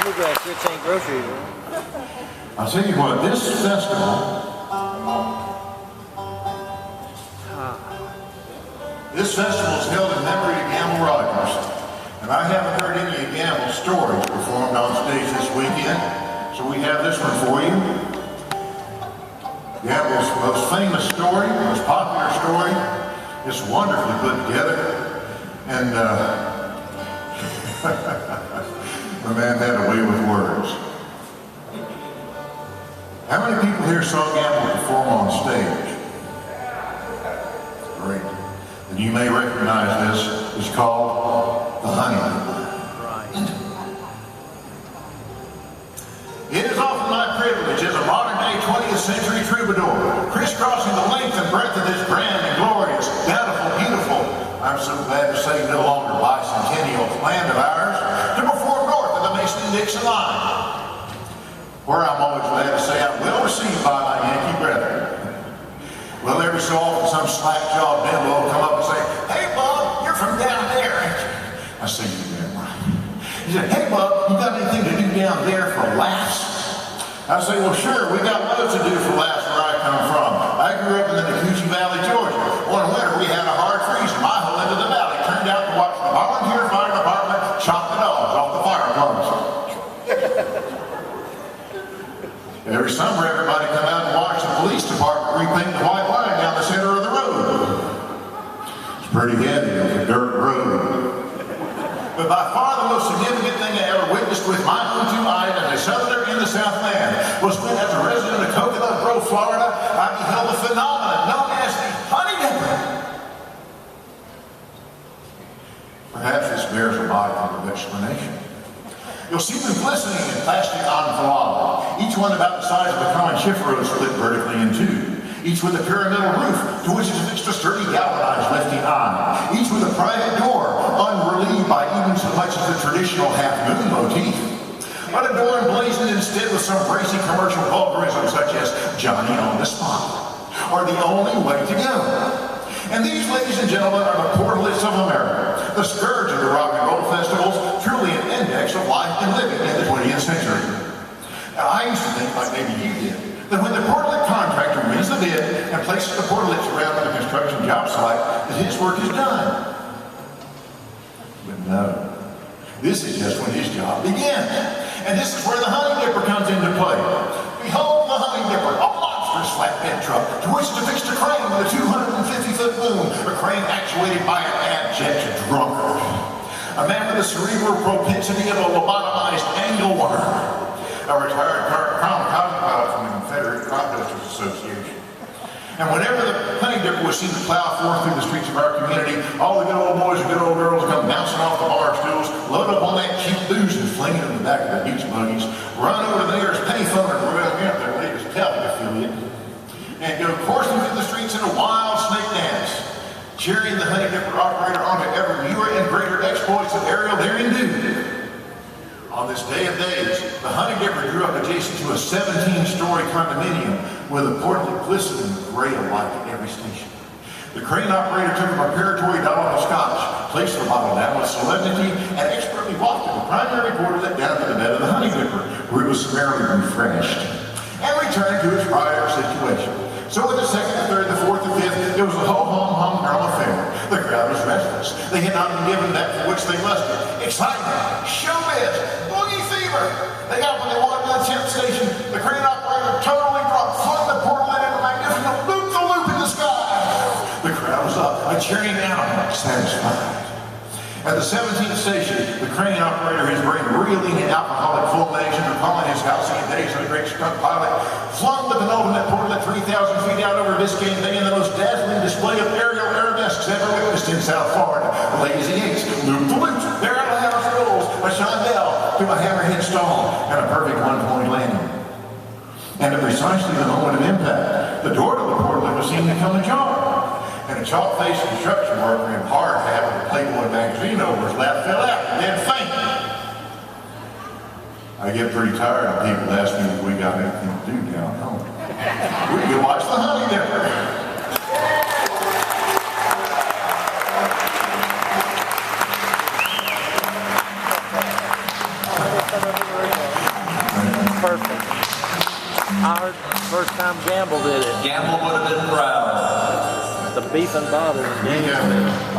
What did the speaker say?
bluegrass, this ain't groceries. I'll tell you what, this festival, this festival is held in memory of Gamble Rogers. And I haven't heard any of Gamble's stories performed on stage this weekend, so we have this one for you. Gamble's most famous story, most popular story. It's wonderfully put together. And the man had a way with words. How many people here saw Gamble perform on stage? Great. And you may recognize this. It's called the Honeydipper. It is often my privilege as a modern-day 20th century troubadour, crisscrossing the length and breadth of this grand and glorious, bountiful, beautiful, I'm so glad to say no longer bicentennial land of ours, to perform north of the Mason-Dixon line, where I'm always glad to say I'm well received by my Yankee brethren. Well, every so often some slack-jawed bimbo will come up and say, "Hey, Bob, you're from down there, ain't you?" I say, "You damn right." He said, "Hey, Bob, you got anything to do down there for laughs?" I say, "Well, sure, we got loads to do for laughs where I come from. I grew up in the Coochie Valley, Georgia. One winter we had a hard freeze and my whole end of the valley turned out to watch the volunteer fire department chop the dogs off the fire plugs. Every summer, everybody come out and watch the police department repaint the white line down the center of the road. It's pretty heavy, it's a dirt road. But by far the most significant thing I ever witnessed with my own two eyes as a southerner in the Southland was when, as a resident of Coconut Grove, Florida, I beheld a phenomenon known as the Honeydipper. Perhaps this bears a modicum of explanation. You'll see them glistening in plastic enfilade, each one about the size of a common chifferoad split vertically in two, each with a pyramidal roof to which is affixed a sturdy galvanized lifting eye, each with a private door unrelieved by even so much as the traditional half-moon motif, but a door emblazoned instead with some racy commercial vulgarism such as "Johnny on the spot," or "the only way to go." And these, ladies and gentlemen, are the portlets of America, the scourge of the rock and roll festivals, truly an index of life and living in the 20th century. Now, I used to think, like maybe you did, that when the portlet contractor wins the bid and places the portlets around the construction job site, that his work is done. But no, this is just when his job begins. And this is where the Honeydipper comes into play. Behold the Honeydipper, a monstrous flatbed truck to which is affixed a crane with a 250-foot boom, a crane actuated by an abject drunkard, a man with the cerebral propensity of a lobotomized angleworm, a retired crown pilot from the Confederate Crocodilers Association. And whenever the Honeydipper was seen to plow forth through the streets of our community, all the good old boys and good old girls come bouncing off the bar stools, load up on that cheap booze and fling it in the back of their beach buggies, run over to the nearest payphone and royal out their latest Celtic affiliate, and go coursing through the streets in a wild snake dance, cheering the Honeydipper operator on to ever newer and greater exploits of aerial daring do. On this day of days, the Honeydipper drew up adjacent to a 17-story condominium with a portlet glistening gray alike at every station. The crane operator took a preparatory bottle of scotch, placed the bottle down with solemnity, and expertly wafted the primary portlet down to the bed of the Honeydipper, where it was summarily refreshed, and returned to its prior situation. So with the second, the third, the fourth, the fifth, it was a ho-hum drum affair. The crowd was restless. They had not been given that for which they lusted. Excitement, showbiz, boogie fever. They got when they wanted to the 10th station. The crane operator totally flung the portlet in a magnificent loop-the-loop in the sky. The crowd was up, a cheering animal, satisfied. At the 17th station, the crane operator, his brain reeling in alcoholic fulmination, recalling his halcyon days of the great skunk pilot, flung the penultimate portlet 3,000 feet out over Biscayne Bay in the most dazzling display of aerial arabesques ever witnessed in South Florida. Lazy Eights, loop-the-loops, barrel house rolls, a chandelle to a hammerhead stall, and a perfect one-point landing. And at precisely the moment of impact, the door to the portlet was seen to come ajar. And a chalk-faced construction worker in hard hat with a Playboy magazine over his lap fell out and then fainted. I get pretty tired of people asking if we got anything to do down home. We can watch the Honeydipper. perfect. I heard the first time Gamble did it. Gamble would have been proud. The beef and bottles. Yeah.